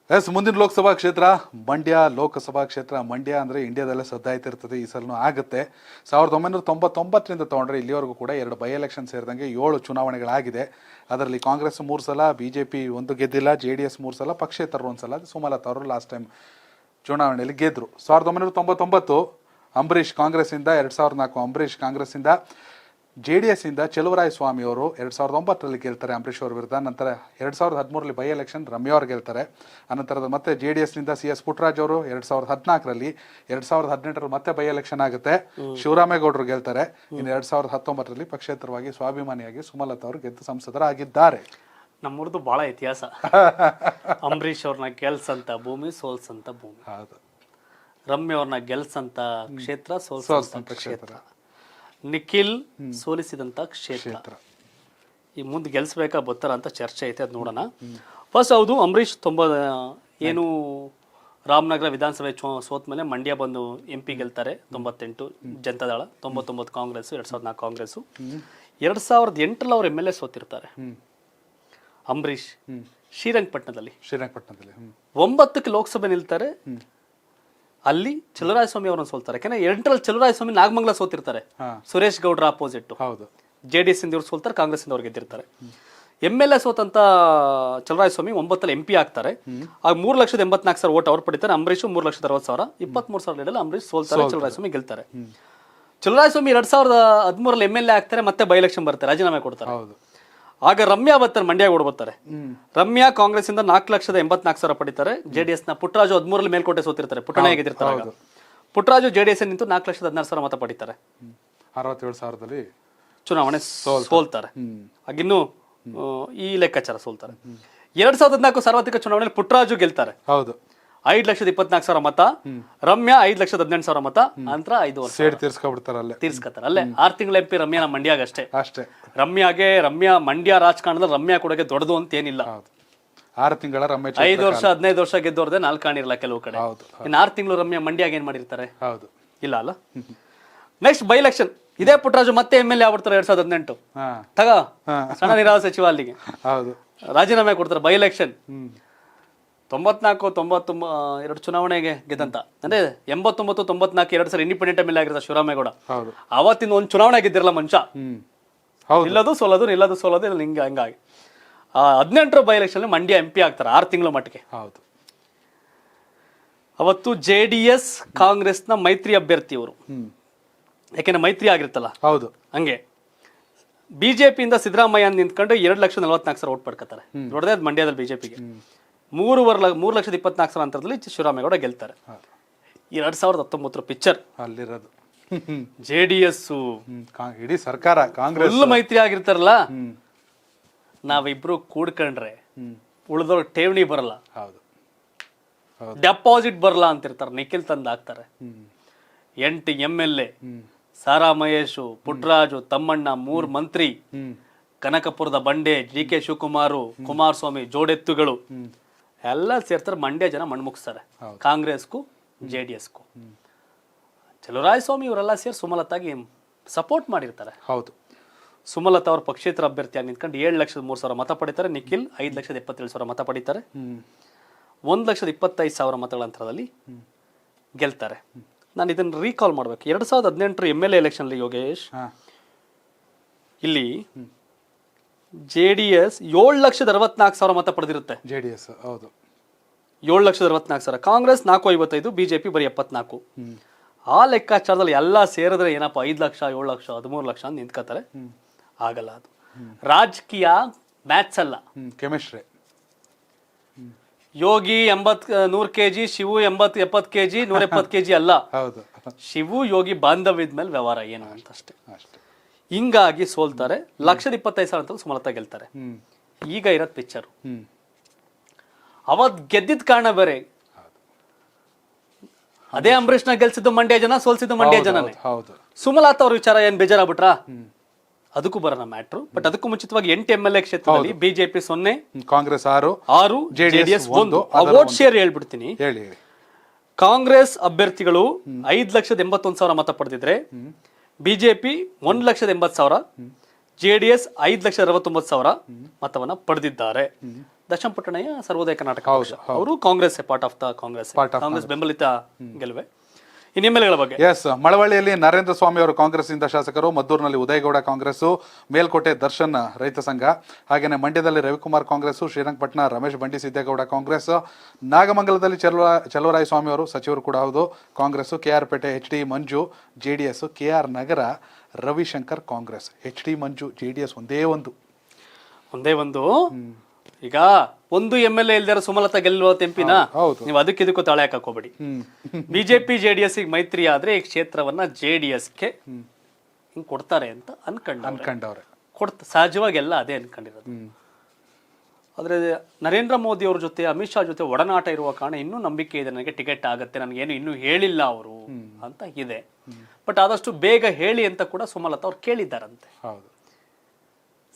ಮುಂದಿನ ಲೋಕಸಭಾ ಕ್ಷೇತ್ರ ಮಂಡ್ಯ ಲೋಕಸಭಾ ಕ್ಷೇತ್ರ. ಮಂಡ್ಯ ಅಂದರೆ ಇಂಡಿಯಾದಲ್ಲೇ ಸದ್ದಾಯ್ತಿರ್ತದೆ, ಈ ಸಲನೂ ಆಗುತ್ತೆ. 1999ರಿಂದ ತೊಗೊಂಡ್ರೆ ಇಲ್ಲಿವರೆಗೂ ಕೂಡ 2 ಬೈ ಎಲೆಕ್ಷನ್ ಸೇರಿದಂಗೆ 7 ಚುನಾವಣೆಗಳಾಗಿದೆ. ಅದರಲ್ಲಿ ಕಾಂಗ್ರೆಸ್ 3 ಸಲ, BJP 1 ಗೆದ್ದಿಲ್ಲ, JDS 3 ಸಲ, ಪಕ್ಷೇತರರು 1 ಸಲ. ಸುಮಲತಾ ಅವರು ಲಾಸ್ಟ್ ಟೈಮ್ ಚುನಾವಣೆಯಲ್ಲಿ ಗೆದ್ದರು. 1999 ಅಂಬರೀಷ್ ಕಾಂಗ್ರೆಸ್ಸಿಂದ, 2004 ಅಂಬರೀಷ್ ಕಾಂಗ್ರೆಸ್ಸಿಂದ, JDS ಇಂದ ಚೆಲುವರಾಯ ಸ್ವಾಮಿ ಅವರು 2009ರಲ್ಲಿ ಗೆಲ್ತಾರೆ ಅಂಬರೀಷ್ ಅವ್ರ ವಿರುದ್ಧ. ನಂತರ 2013ರಲ್ಲಿ ಬೈ ಎಲೆಕ್ಷನ್ ರಮ್ಯಾ ಅವ್ರು ಗೆಲ್ತಾರೆ. ಅನಂತರದ ಮತ್ತೆ JDSನಿಂದ CS ಪುಟ್ಟರಾಜ್ ಅವರು 2014ರಲ್ಲಿ, 2018ರಲ್ಲಿ ಮತ್ತೆ ಬೈ ಎಲೆಕ್ಷನ್ ಆಗುತ್ತೆ, ಶಿವರಾಮೇಗೌಡರು ಗೆಲ್ತಾರೆ. ಇನ್ನು 2019ರಲ್ಲಿ ಪಕ್ಷೇತರವಾಗಿ ಸ್ವಾಭಿಮಾನಿಯಾಗಿ ಸುಮಲತಾ ಅವರು ಗೆದ್ದು ಸಂಸದರಾಗಿದ್ದಾರೆ. ನಮ್ಮೂರ್ದು ಬಹಳ ಇತಿಹಾಸ. ಅಂಬರೀಷ್ ಅವ್ರನ್ನ ಗೆಲ್ಸಂತ ಭೂಮಿ, ಸೋಲ್ಸಂತ ಭೂಮಿ. ಹೌದು. ರಮ್ಯ ಅವ್ರನ್ನ ಗೆಲ್ಸಂತ ಕ್ಷೇತ್ರ, ಸೋಲ್ಸಂತ ಕ್ಷೇತ್ರ. ನಿಖಿಲ್ ಸೋಲಿಸಿದಂತ ಕ್ಷೇತ್ರ. ಈ ಮುಂದೆ ಗೆಲ್ಸ್ಬೇಕಾ ಬರ್ತಾರ ಅಂತ ಚರ್ಚೆ ಐತೆ, ಅದ್ ನೋಡೋಣ. ಫಸ್ಟ್ ಹೌದು, ಅಂಬರೀಷ್ ಏನು ರಾಮನಗರ ವಿಧಾನಸಭೆ ಸೋತ್ ಮೇಲೆ ಮಂಡ್ಯ ಬಂದು MP ಗೆಲ್ತಾರೆ. 98 ಜನತಾದಳ, 99 ಕಾಂಗ್ರೆಸ್, 2004 ಕಾಂಗ್ರೆಸ್. 2008ರಲ್ಲಿ ಅವ್ರು MLA ಸೋತಿರ್ತಾರೆ ಅಂಬರೀಷ್ ಶ್ರೀರಂಗಪಟ್ಟಣದಲ್ಲಿ. 9ಕ್ಕೆ ಲೋಕಸಭೆ ನಿಲ್ತಾರೆ. ಅಲ್ಲಿ ಚಲುವರಾಯಸ್ವಾಮಿ ಅವರನ್ನು ಸೋಲ್ತಾರೆ. ಯಾಕಂದ್ರೆ 8ರಲ್ಲಿ ಚಲುವರಾಯಸ್ವಾಮಿ ನಾಗಮಂಗಲ ಸೋತಿರ್ತಾರೆ, ಸುರೇಶ್ ಗೌಡ್ರ ಅಪೋಸಿಟ್. JDS ಇಂದ ಇವ್ರು ಸೋಲ್ತಾರೆ, ಕಾಂಗ್ರೆಸ್ ಇಂದ ಅವ್ರು ಗೆದ್ದಿರ್ತಾರೆ. MLA ಸೋತಂತ ಚಲುವರಾಯಸ್ವಾಮಿ 9ರಲ್ಲಿ MP ಆಗ್ತಾರೆ. ಆಗ 3,84,000 ಓಟ್ ಅವ್ರು ಪಡಿತಾರೆ. ಅಂಬರೀಷ್ 3,60,000. 23,000 ಲೀಡಲ್ಲಿ ಅಂಬರೀಷ್ ಸೋಲ್ತಾರೆ, ಚಲುವರಾಯಸ್ವಾಮಿ ಗೆಲ್ತಾರೆ. ಚಲುವರಾಯಸ್ವಾಮಿ 2013ರಲ್ಲಿ MLA ಆಗ್ತಾರೆ, ಮತ್ತೆ ಬೈ ಎಲೆಕ್ಷನ್ ಬರ್ತಾರೆ, ರಾಜೀನಾಮೆ ಕೊಡ್ತಾರೆ. ಆಗ ರಮ್ಯಾ ಬರ್ತಾರೆ, ಮಂಡ್ಯ ಬರ್ತಾರೆ. ರಮ್ಯಾ ಕಾಂಗ್ರೆಸ್ ಇಂದ 4,84,000 ಪಡಿತಾರೆ. JDS ನ ಪುಟ್ಟರಾಜು 13ರಲ್ಲಿ ಮೇಲ್ಕೋಟೆ ಸೋತಿರ್ತಾರೆ, ಪುಟ್ಟಣ್ಣ ಗೆದ್ದಿರ್ತಾರೆ. ಪುಟ್ಟರಾಜು JDS ನಿಂತು 4,16,000 ಮತ ಪಡಿತಾರೆ. 67,000ದಲ್ಲಿ ಚುನಾವಣೆ ಸೋಲ್ತಾರೆ. ಆಗಿನ್ನು ಈ ಲೆಕ್ಕಾಚಾರ ಸೋಲ್ತಾರೆ. 2014 ಸಾರ್ವತ್ರಿಕ ಚುನಾವಣೆಯಲ್ಲಿ ಪುಟ್ಟರಾಜು ಗೆಲ್ತಾರೆ. 5,24,000 ಮತ. ರಮ್ಯಾ 5,18,000 ಮತ. ನಂತರ 5 ವರ್ಷ ತೀರ್ಸ್ಕೊತಾರೆ. ಅಲ್ಲೇ 6 ತಿಂಗಳ MP ರಮ್ಯಾನ ಮಂಡ್ಯಾಗ ಅಷ್ಟೇ. ರಮ್ಯಾ ಮಂಡ್ಯ ರಾಜಕಾರಣದಲ್ಲಿ ರಮ್ಯಾ ಕೊಡಗೆ ದೊಡ್ಡದು ಅಂತ ಏನಿಲ್ಲ. 6 ತಿಂಗಳ 5 ವರ್ಷ 15 ವರ್ಷ ಗೆದ್ದವ್ರದೇ 4 ಕಾಣಿರಲ್ಲ ಕೆಲವು ಕಡೆ. ಇನ್ನು 6 ತಿಂಗಳು ರಮ್ಯಾ ಮಂಡ್ಯಾಗ ಏನ್ ಮಾಡಿರ್ತಾರೆ? ಇಲ್ಲ ಅಲ್ಲ. Next by election. ಇದೇ ಪುಟ್ಟರಾಜು ಮತ್ತೆ MLA ಆಗ್ಬಿಡ್ತಾರೆ 2018. ಸಣ್ಣ ನೀರಾವರಿ ಸಚಿವ ಅಲ್ಲಿಗೆ ರಾಜೀನಾಮೆ ಕೊಡ್ತಾರೆ. ಬೈ ಎಲೆಕ್ಷನ್ 94, 2 ಚುನಾವಣೆಗೆ ಗೆದ್ದಂತ. ಅಂದ್ರೆ 89, 94 2 ಸಲ ಇಂಡಿಪೆಂಡೆಂಟ್ MLA ಆಗಿರ್ತಾರೆ ಶಿವರಾಮೇಗೌಡ. ಅವತ್ತಿನ ಒಂದು ಚುನಾವಣೆ ಗೆದ್ದಿರಲ್ಲ ಮನುಷ್ಯ. ನಿಲ್ಲೋದು ಸೋಲೋದು, ನಿಲ್ಲೋದು ಸೋಲೋದು, ಹಂಗಾಗಿ 18ರ ಬೈ ಎಲೆಕ್ಷನ್ ಮಂಡ್ಯ MP ಆಗ್ತಾರೆ 6 ತಿಂಗಳ ಮಟ್ಟಿಗೆ. ಅವತ್ತು JDS ಕಾಂಗ್ರೆಸ್ನ ಮೈತ್ರಿ ಅಭ್ಯರ್ಥಿ ಅವರು. ಯಾಕೆಂದ್ರೆ ಮೈತ್ರಿ ಆಗಿರ್ತಲ್ಲ, ಹಂಗೆ BJP ಇಂದ ಸಿದ್ದರಾಮಯ್ಯ ನಿಂತ್ಕೊಂಡು 2,44,000 ಓಟ್ ಪಡ್ಕೊತಾರೆ. ನೋಡದೆ ಅದು ಮಂಡ್ಯದಲ್ಲಿ BJPಗೆ 3,24,000 ಅಂತರದಲ್ಲಿ ಶಿವರಾಮೇಗೌಡ ಗೆಲ್ತಾರೆ. 2019 ಪಿಕ್ಚರ್ ಅಲ್ಲಿರೋದು. JDS ಇಡೀ ಸರ್ಕಾರ ಕಾಂಗ್ರೆಸ್ ಮೈತ್ರಿ ಆಗಿರ್ತಾರಲ್ಲ, ನಾವಿಬ್ರು ಕೂಡ್ಕೊಂಡ್ರೆ ಉಳಿದವ್ರ ಠೇವಣಿ ಬರಲ್ಲ, ಡೆಪಾಸಿಟ್ ಬರಲ್ಲ ಅಂತಿರ್ತಾರೆ. ನಿಖಿಲ್ ತಂದು ಹಾಕ್ತಾರೆ. 8 MLA, ಸಾರಾ ಮಹೇಶು, ಪುಟ್ಟರಾಜು, ತಮ್ಮಣ್ಣ, 3 ಮಂತ್ರಿ, ಕನಕಪುರದ ಬಂಡೆ, DK ಶಿವಕುಮಾರು, ಕುಮಾರಸ್ವಾಮಿ, ಜೋಡೆತ್ತುಗಳು ಎಲ್ಲ ಸೇರ್ತಾರೆ. ಮಂಡ್ಯ ಜನ ಮಣ್ಮುಗಿಸ್ತಾರೆ ಕಾಂಗ್ರೆಸ್ಗೂ JDSಗೂ. ಚಲುವರಾಯಸ್ವಾಮಿ ಇವರೆಲ್ಲ ಸೇರಿ ಸುಮಲತಾಗಿ ಸಪೋರ್ಟ್ ಮಾಡಿರ್ತಾರೆ. ಸುಮಲತಾ ಅವ್ರ ಪಕ್ಷೇತರ ಅಭ್ಯರ್ಥಿಯಾಗಿ ನಿಂತ್ಕೊಂಡು 7,03,000 ಮತ ಪಡಿತಾರೆ. ನಿಖಿಲ್ 5,77,000 ಮತ ಪಡಿತಾರೆ. 1,25,000 ಮತಗಳ ಅಂತರದಲ್ಲಿ ಗೆಲ್ತಾರೆ. ನಾನು ಇದನ್ನು ರೀಕಾಲ್ ಮಾಡ್ಬೇಕು. 2018 MLA ಎಲೆಕ್ಷನ್ ಯೋಗೇಶ್, ಇಲ್ಲಿ JDS 7,64,000 ಮತ ಪಡೆದಿರುತ್ತೆ. 7,64,000. ಕಾಂಗ್ರೆಸ್ 455, BJP ಬರೀ 74. ಆ ಲೆಕ್ಕಾಚಾರದಲ್ಲಿ ಎಲ್ಲ ಸೇರಿದ್ರೆ ಏನಪ್ಪ 5 ಲಕ್ಷ, 7 ಲಕ್ಷ, 13 ಲಕ್ಷ ಅಂತ ನಿಂತ್ಕೋತಾರೆ. ಆಗಲ್ಲ. ಅದು ರಾಜಕೀಯ ಮ್ಯಾಥ್ಸ್ ಅಲ್ಲ, chemistry. Yogi 100 kg, Shivu 70 kg, 170 kg ಅಲ್ಲ. ಶಿವು ಯೋಗಿ ಬಾಂಧವ್ಯದ ಮೇಲೆ ವ್ಯವಹಾರ ಏನು ಅಂತ ಅಷ್ಟೇ. ಹಿಂಗಾಗಿ ಸೋಲ್ತಾರೆ. 1,25,000 ಅಂತ ಸುಮಲತಾ ಗೆಲ್ತಾರೆ. ಈಗ ಇರೋದ್ ಪಿಕ್ಚರ್. ಅವತ್ ಗೆದ್ದಿದ್ ಕಾರಣ ಬೇರೆ. ಅದೇ ಅಂಬರೀಷ್ನ ಗೆಲ್ಸಿದ್ದು ಮಂಡ್ಯ ಜನ, ಸೋಲ್ಸಿದ್ದು ಮಂಡ್ಯ ಜನನೇ. ಸುಮಲತಾ ಅವ್ರ ವಿಚಾರ ಏನ್ ಬೇಜಾರಾಗ್ಬಿಟ್ರಾ? ಅದಕ್ಕೂ ಬರೋಣ ಮ್ಯಾಟ್ರು. ಬಟ್ ಅದಕ್ಕೂ ಮುಂಚಿತವಾಗಿ 8 MLA ಕ್ಷೇತ್ರದಲ್ಲಿ BJP 0, ಕಾಂಗ್ರೆಸ್ 6, JDS 1. ಆ ವೋಟ್ ಶೇರ್ ಹೇಳ್ಬಿಡ್ತೀನಿ. ಕಾಂಗ್ರೆಸ್ ಅಭ್ಯರ್ಥಿಗಳು 5,81,000 ಮತ ಪಡೆದಿದ್ರೆ BJP 1,80,000, JDS 5,69,000 ಮತವನ್ನ ಪಡೆದಿದ್ದಾರೆ. ದರ್ಶನ್ ಪುಟ್ಟಣಯ್ಯ ಸರ್ವೋದಯ ಕರ್ನಾಟಕ ಪಕ್ಷ. ಅವರು Congress part of the Congress ಬೆಂಬಲಿತ ಗೆಲುವೆ. ಇನ್ನು MLA ಗಳ ಬಗ್ಗೆ ಎಸ್, ಮಳವಳ್ಳಿಯಲ್ಲಿ ನರೇಂದ್ರ ಸ್ವಾಮಿ ಅವರು ಕಾಂಗ್ರೆಸ್ ಇಂದ ಶಾಸಕರು, ಮದ್ದೂರಿನಲ್ಲಿ ಉದಯಗೌಡ ಕಾಂಗ್ರೆಸ್, ಮೇಲ್ಕೋಟೆ ದರ್ಶನ್ ರೈತ ಸಂಘ, ಹಾಗೇನೆ ಮಂಡ್ಯದಲ್ಲಿ ರವಿಕುಮಾರ್ ಕಾಂಗ್ರೆಸ್, ಶ್ರೀರಂಗಪಟ್ಟಣ ರಮೇಶ್ ಬಂಡಿ ಸಿದ್ದೇಗೌಡ ಕಾಂಗ್ರೆಸ್, ನಾಗಮಂಗಲದಲ್ಲಿ ಚಲುವರಾಯ ಸ್ವಾಮಿ ಅವರು ಸಚಿವರು ಕೂಡ ಹೌದು ಕಾಂಗ್ರೆಸ್, KR ಪೇಟೆ HD ಮಂಜು JDS, KR ನಗರ ರವಿಶಂಕರ್ ಕಾಂಗ್ರೆಸ್, HD ಮಂಜು JDS ಒಂದೇ ಒಂದು. ಈಗ ಒಂದು MLA ಇಲ್ದಾರ ಸುಮಲತಾ ಗೆಲ್ಲುವ ತೆಂಪಿನ ನೀವು ಅದಕ್ಕಿದಕ್ಕೂ ತಾಳೆ ಹಾಕಕ್ ಹೋಗ್ಬೇಡಿ. ಬಿಜೆಪಿ JDS ಮೈತ್ರಿ ಆದ್ರೆ ಈ ಕ್ಷೇತ್ರವನ್ನ JDSಗೆ ಹಿಂಗ್ ಕೊಡ್ತಾರೆ ಅಂತ ಅನ್ಕೊಂಡವ್ರೆ. ಸಹಜವಾಗಿ ಎಲ್ಲ ಅದೇ ಅನ್ಕೊಂಡಿರೋದು. ಆದ್ರೆ ನರೇಂದ್ರ ಮೋದಿ ಅವ್ರ ಜೊತೆ ಅಮಿತ್ ಶಾ ಜೊತೆ ಒಡನಾಟ ಇರುವ ಕಾರಣ ಇನ್ನೂ ನಂಬಿಕೆ ಇದೆ ನನಗೆ ಟಿಕೆಟ್ ಆಗತ್ತೆ, ನನಗೇನು ಇನ್ನೂ ಹೇಳಿಲ್ಲ ಅವರು ಅಂತ ಇದೆ. ಬಟ್ ಆದಷ್ಟು ಬೇಗ ಹೇಳಿ ಅಂತ ಕೂಡ ಸುಮಲತಾ ಅವ್ರು ಕೇಳಿದ್ದಾರಂತೆ.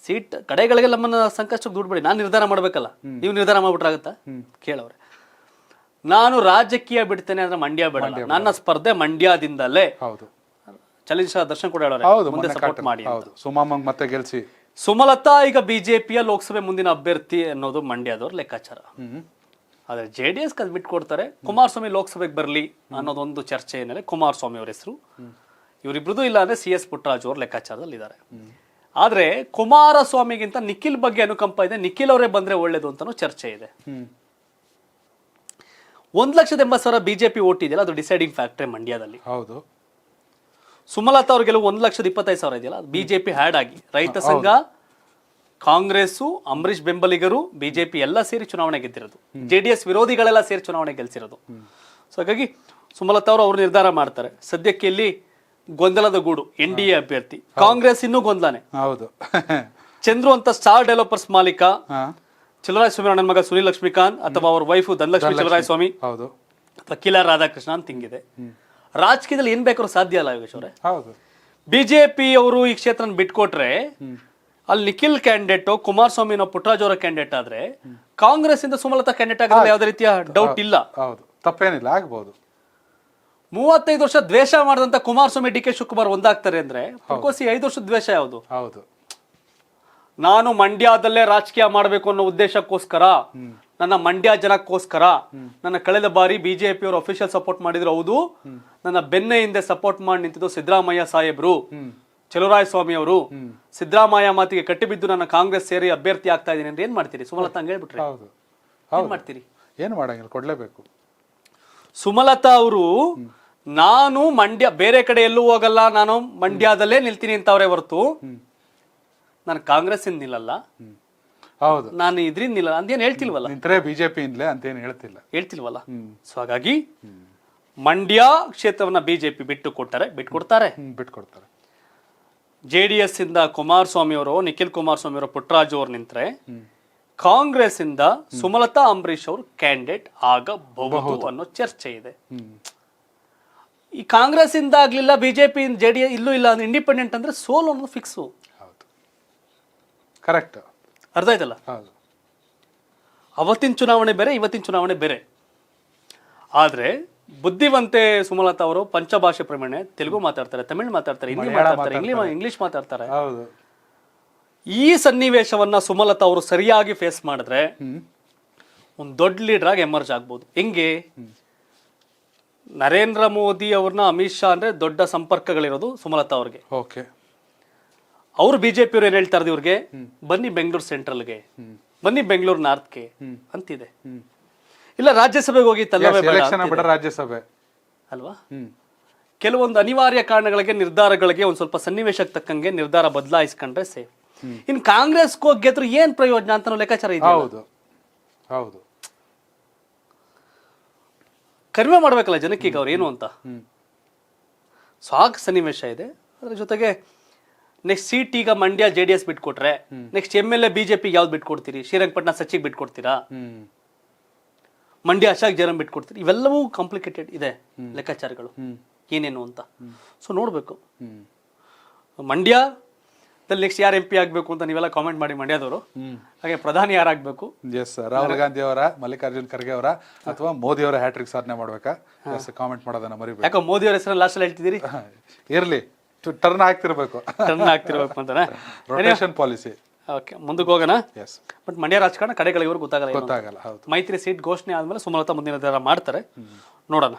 ಸೀಟ್ ಕಡೆಗಳಿಗೆ ನಮ್ಮನ್ನ ಸಂಕಷ್ಟಕ್ಕೆ ದುಡ್ಬೇಡಿ, ನಾನು ನಿರ್ಧಾರ ಮಾಡ್ಬೇಕಲ್ಲ, ನೀವು ನಿರ್ಧಾರ ಮಾಡ್ಬಿಟ್ರಾಗತ್ತಾ ಕೇಳವ್ರೆ. ನಾನು ರಾಜಕೀಯ ಬಿಡ್ತೇನೆ ಅಂದ್ರೆ ಮಂಡ್ಯ ಬಿಡಲ್ಲ, ನನ್ನ ಸ್ಪರ್ಧೆ ಮಂಡ್ಯದಿಂದಲೇ. ಚಾಲೆಂಜ್ ದರ್ಶನ್ ಕೂಡ ಹೇಳೋರೆ ಮುಂದೆ ಸಪೋರ್ಟ್ ಮಾಡಿ ಮತ್ತೆ ಗೆಲ್ಸಿ. ಸುಮಲತಾ ಈಗ ಬಿಜೆಪಿಯ ಲೋಕಸಭೆ ಮುಂದಿನ ಅಭ್ಯರ್ಥಿ ಅನ್ನೋದು ಮಂಡ್ಯದವ್ರ ಲೆಕ್ಕಾಚಾರ. ಆದ್ರೆ JDS ಕದ್ ಬಿಟ್ಕೊಡ್ತಾರೆ. ಕುಮಾರಸ್ವಾಮಿ ಲೋಕಸಭೆಗೆ ಬರ್ಲಿ ಅನ್ನೋದೊಂದು ಚರ್ಚೆ ಏನಿದೆ. ಕುಮಾರಸ್ವಾಮಿ ಅವ್ರ ಹೆಸರು, ಇವರಿಬ್ರದ್ದು ಇಲ್ಲ ಅಂದ್ರೆ CS ಪುಟ್ಟರಾಜು ಅವ್ರ ಲೆಕ್ಕಾಚಾರದಲ್ಲಿ ಇದ್ದಾರೆ. ಆದ್ರೆ ಕುಮಾರಸ್ವಾಮಿಗಿಂತ ನಿಖಿಲ್ ಬಗ್ಗೆ ಅನುಕಂಪ ಇದೆ, ನಿಖಿಲ್ ಅವರೇ ಬಂದ್ರೆ ಒಳ್ಳೇದು ಅಂತಾನು ಚರ್ಚೆ ಇದೆ. 1,80,000 ಬಿಜೆಪಿ ಓಟ್ ಇದೆಯಲ್ಲ, ಅದು ಡಿಸೈಡಿಂಗ್ ಫ್ಯಾಕ್ಟರ್ ಮಂಡ್ಯದಲ್ಲಿ. ಹೌದು. ಸುಮಲತಾ ಅವ್ರಿಗೆಲ್ಲ 1,25,000 ಇದೆಯಲ್ಲ, ಬಿಜೆಪಿ ಹ್ಯಾಡ್ ಆಗಿ ರೈತ ಸಂಘ, ಕಾಂಗ್ರೆಸ್, ಅಂಬರೀಷ್ ಬೆಂಬಲಿಗರು, ಬಿಜೆಪಿ ಎಲ್ಲ ಸೇರಿ ಚುನಾವಣೆ ಗೆದ್ದಿರೋದು, JDS ವಿರೋಧಿಗಳೆಲ್ಲ ಸೇರಿ ಚುನಾವಣೆ ಗೆಲ್ಸಿರೋದು. ಸೊ ಹಾಗಾಗಿ ಸುಮಲತಾ ಅವರು ನಿರ್ಧಾರ ಮಾಡ್ತಾರೆ. ಸದ್ಯಕ್ಕೆ ಇಲ್ಲಿ ಗೊಂದಲದ ಗೂಡು NDA ಅಭ್ಯರ್ಥಿ, ಕಾಂಗ್ರೆಸ್ ಇನ್ನೂ ಗೊಂದಲನೆ. ಹೌದು. ಚಂದ್ರು ಅಂತ ಸ್ಟಾರ್ ಡೆವಲಪರ್ಸ್ ಮಾಲೀಕ ಚಲುವರಾಯ ಸ್ವಾಮಿ ಅಣ್ಣನ ಮಗ ಸುನಿಲ್ ಲಕ್ಷ್ಮೀಕಾಂತ್ ಅಥವಾ ಅವ್ರ ವೈಫು ಧನಲಕ್ಷ್ಮಿ ಚಲುವರಾಯ ಸ್ವಾಮಿ ಅಥವಾ ಕಿಲಾರ್ ರಾಧಾಕೃಷ್ಣ ಅಂತ ಹಿಂಗಿದೆ. ರಾಜಕೀಯದಲ್ಲಿ ಏನ್ ಬೇಕಾದ್ರೂ ಸಾಧ್ಯ ಅಲ್ಲ ಯೋಗೇಶ್ ಅವರೇ. ಬಿಜೆಪಿ ಅವರು ಈ ಕ್ಷೇತ್ರ ಬಿಟ್ಕೊಟ್ರೆ ಅಲ್ಲಿ ನಿಖಿಲ್ ಕ್ಯಾಂಡಿಡೇಟ್, ಕುಮಾರಸ್ವಾಮಿ ಪುಟ್ಟರಾಜ್ ಅವರ ಕ್ಯಾಂಡಿಡೇಟ್ ಆದ್ರೆ ಕಾಂಗ್ರೆಸ್ ಇಂದ ಸುಮಲತಾ ಕ್ಯಾಂಡಿಡೇಟ್ ಆಗೋದ್ರಲ್ಲಿ ಯಾವುದೇ ರೀತಿಯ ಡೌಟ್ ಇಲ್ಲ. ತಪ್ಪೇನಿಲ್ಲ, ಆಗ್ಬಹುದು. 35 ವರ್ಷ ದ್ವೇಷ ಮಾಡಿದಂತ ಕುಮಾರಸ್ವಾಮಿ DK ಶಿವಕುಮಾರ್ ಒಂದಾಗ್ತಾರೆ ಅಂದ್ರೆ 5 ವರ್ಷದ ದ್ವೇಷ ಯಾವುದು? ನಾನು ಮಂಡ್ಯದಲ್ಲೇ ರಾಜಕೀಯ ಮಾಡಬೇಕು ಅನ್ನೋ ಉದ್ದೇಶಕ್ಕೋಸ್ಕರ, ನನ್ನ ಮಂಡ್ಯ ಜನಕ್ಕೋಸ್ಕರ ನನ್ನ ಕಳೆದ ಬಾರಿ ಬಿಜೆಪಿ ಅವರು ಅಫಿಷಿಯಲ್ ಸಪೋರ್ಟ್ ಮಾಡಿದ್ರು. ಹೌದು, ನನ್ನ ಬೆನ್ನ ಹಿಂದೆ ಸಪೋರ್ಟ್ ಮಾಡಿ ನಿಂತಿದ್ದು ಸಿದ್ದರಾಮಯ್ಯ ಸಾಹೇಬ್ರು, ಚಲುವರಾಯ ಸ್ವಾಮಿ ಅವರು. ಸಿದ್ದರಾಮಯ್ಯ ಮಾತಿಗೆ ಕಟ್ಟಿಬಿದ್ದು ನನ್ನ ಕಾಂಗ್ರೆಸ್ ಸೇರಿ ಅಭ್ಯರ್ಥಿ ಆಗ್ತಾ ಇದೀನಿ ಅಂದ್ರೆ ಏನ್ ಮಾಡ್ತೀರಿ? ಸುಮಲತಾ ಹಂಗ ಹೇಳ್ಬಿಟ್ರೆ ಏನ್ ಮಾಡ್ತೀರಿ? ಏನು ಮಾಡಂಗಿಲ್ಲ, ಕೊಡ್ಲೇಬೇಕು. ಸುಮಲತಾ ಅವರು ನಾನು ಮಂಡ್ಯ ಬೇರೆ ಕಡೆ ಎಲ್ಲೂ ಹೋಗಲ್ಲ, ನಾನು ಮಂಡ್ಯದಲ್ಲೇ ನಿಲ್ತೀನಿ ಅಂತವ್ರೆ ಹೊರತು ನಾನು ಕಾಂಗ್ರೆಸ್ ಇಂದ ನಿಲ್ಲಲ್ಲ, ನಾನು ಇದ್ರಿಂದ ನಿಲ್ಲ ಅಂತೇನು ಹೇಳ್ತಿಲ್ವಲ್ಲ. ಬಿಜೆಪಿ ಅಂತೇನು ಹೇಳ್ತಿಲ್ವಲ್ಲ. ಸೊ ಹಾಗಾಗಿ ಮಂಡ್ಯ ಕ್ಷೇತ್ರವನ್ನ ಬಿಜೆಪಿ ಬಿಟ್ಕೊಡ್ತಾರೆ. JDS ಇಂದ ಕುಮಾರಸ್ವಾಮಿ ಅವರು, ನಿಖಿಲ್ ಕುಮಾರಸ್ವಾಮಿ ಅವರು, ಪುಟ್ಟರಾಜು ಅವರು ನಿಂತ್ರೆ ಕಾಂಗ್ರೆಸ್ ಇಂದ ಸುಮಲತಾ ಅಂಬರೀಶ್ ಅವರು ಕ್ಯಾಂಡಿಡೇಟ್ ಆಗಬಹುದು ಅನ್ನೋ ಚರ್ಚೆ ಇದೆ. ಈ ಕಾಂಗ್ರೆಸ್ ಇಂದ ಆಗ್ಲಿಲ್ಲ, ಬಿಜೆಪಿ JDS ಇಲ್ಲೂ ಇಲ್ಲ, ಇಂಡಿಪೆಂಡೆಂಟ್ ಅಂದ್ರೆ ಸೋಲು ಅನ್ನೋದು ಫಿಕ್ಸು. ಕರೆಕ್ಟ್, ಅರ್ಥ ಆಯ್ತಲ್ಲ. ಅವತ್ತಿನ ಚುನಾವಣೆ ಬೇರೆ, ಇವತ್ತಿನ ಚುನಾವಣೆ ಬೇರೆ. ಆದ್ರೆ ಬುದ್ಧಿವಂತೆ ಸುಮಲತಾ ಅವರು ಪಂಚಭಾಷೆ ಪ್ರಮಾಣ ತೆಲುಗು ಮಾತಾಡ್ತಾರೆ, ತಮಿಳು ಮಾತಾಡ್ತಾರೆ, ಹಿಂದಿ ಮಾತಾಡ್ತಾರೆ, ಇಂಗ್ಲಿಷ್ ಮಾತಾಡ್ತಾರೆ. ಈ ಸನ್ನಿವೇಶವನ್ನ ಸುಮಲತಾ ಅವರು ಸರಿಯಾಗಿ ಫೇಸ್ ಮಾಡಿದ್ರೆ ಒಂದು ದೊಡ್ಡ ಲೀಡರ್ ಆಗಿ ಎಮರ್ಜ್ ಆಗ್ಬೋದು. ಹೆಂಗೆ? ನರೇಂದ್ರ ಮೋದಿ ಅವ್ರನ್ನ, ಅಮಿತ್ ಶಾ ಅಂದ್ರೆ ದೊಡ್ಡ ಸಂಪರ್ಕಗಳಿರೋದು ಸುಮಲತಾ ಅವ್ರಿಗೆ. ಅವ್ರು ಬಿಜೆಪಿ ಅವ್ರು ಏನ್ ಹೇಳ್ತಾರೆ ಇವ್ರಿಗೆ, ಬನ್ನಿ ಬೆಂಗಳೂರು ಸೆಂಟ್ರಲ್ಗೆ, ಬನ್ನಿ ಬೆಂಗಳೂರು ನಾರ್ತ್ಗೆ ಅಂತಿದೆ. ಇಲ್ಲ ರಾಜ್ಯಸಭೆಗೆ ಹೋಗಿ ರಾಜ್ಯಸಭೆ ಅಲ್ವಾ? ಕೆಲವೊಂದು ಅನಿವಾರ್ಯ ಕಾರಣಗಳಿಗೆ, ನಿರ್ಧಾರಗಳಿಗೆ ಒಂದ್ ಸ್ವಲ್ಪ ಸನ್ನಿವೇಶಕ್ಕೆ ತಕ್ಕಂಗೆ ನಿರ್ಧಾರ ಬದಲಾಯಿಸ್ಕೊಂಡ್ರೆ ಸೇಫ್. ಇನ್ ಕಾಂಗ್ರೆಸ್ ಹೋಗಿ ಗೆದ್ರು ಏನ್ ಪ್ರಯೋಜನ ಅಂತ ಲೆಕ್ಕಾಚಾರ ಇದೆ. ಕಡಿಮೆ ಮಾಡ್ಬೇಕಲ್ಲ ಜನಕ್ಕೆ ಈಗ ಅವ್ರು ಏನು ಅಂತ. ಸಾಕು ಸನ್ನಿವೇಶ ಇದೆ. ಅದ್ರ ಜೊತೆಗೆ ನೆಕ್ಸ್ಟ್ ಸೀಟ್ ಈಗ ಮಂಡ್ಯ JDS ಬಿಟ್ಕೊಟ್ರೆ ನೆಕ್ಸ್ಟ್ MLA ಬಿಜೆಪಿ ಯಾವ್ದು ಬಿಟ್ಕೊಡ್ತೀರಿ? ಶ್ರೀರಂಗಪಟ್ಟಣ ಸಚಿಗ್ ಬಿಟ್ಕೊಡ್ತೀರಾ? ಮಂಡ್ಯ ಅಶೋಕ್ ಜಯರಾಮ್ ಬಿಟ್ಕೊಡ್ತೀರಿ? ಇವೆಲ್ಲವೂ ಕಾಂಪ್ಲಿಕೇಟೆಡ್ ಇದೆ ಲೆಕ್ಕಾಚಾರಗಳು ಏನೇನು ಅಂತ. ಸೊ ನೋಡ್ಬೇಕು ಮಂಡ್ಯದಲ್ಲಿ ನೆಕ್ಸ್ಟ್ ಯಾರು MP ಆಗ್ಬೇಕು ಅಂತ ನೀವೆಲ್ಲ ಕಾಮೆಂಟ್ ಮಾಡಿ ಮಂಡ್ಯದವರು. ಹಾಗೆ ಪ್ರಧಾನಿ ಯಾರಾಗಬೇಕು? ರಾಹುಲ್ ಗಾಂಧಿ ಅವರ, ಮಲ್ಲಿಕಾರ್ಜುನ್ ಖರ್ಗೆ ಅವರ ಅಥವಾ ಮೋದಿ ಅವರ ಹ್ಯಾಟ್ರಿಕ್ ಸಾಧನೆ ಮಾಡ್ಬೇಕಾ? ಕಾಮೆಂಟ್ ಮಾಡೋದನ್ನ ಮರಿಬೇಕು. ಯಾಕೋ ಮೋದಿ ಅವರ ಹೆಸರು ಲಾಸ್ಟ್ ಅಲ್ಲಿ ಹೇಳ್ತಿದ್ದೀರಿ? ಇರ್ಲಿ, ಟರ್ನ್ ಆಗ್ತಿರ್ಬೇಕು ಅಂತ ರೊಟೇಷನ್ ಪಾಲಿಸಿ. ಓಕೆ ಮುಂದಕ್ಕೆ ಹೋಗೋಣ. ಎಸ್, ಬಟ್ ಮಂಡ್ಯ ರಾಜಕಾರಣ ಕಡೆಗಳಿವರೆಗೂ ಗೊತ್ತಾಗಲ್ಲ ಏನು ಅಂತ. ಗೊತ್ತಾಗಲ್ಲ. ಹೌದು. ಮೈತ್ರಿ ಸೀಟ್ ಘೋಷಣೆ ಆದ್ಮೇಲೆ ಸುಮಲತಾ ಮುಂದಿನ ನಿರ್ಧಾರ ಮಾಡ್ತಾರೆ, ನೋಡೋಣ.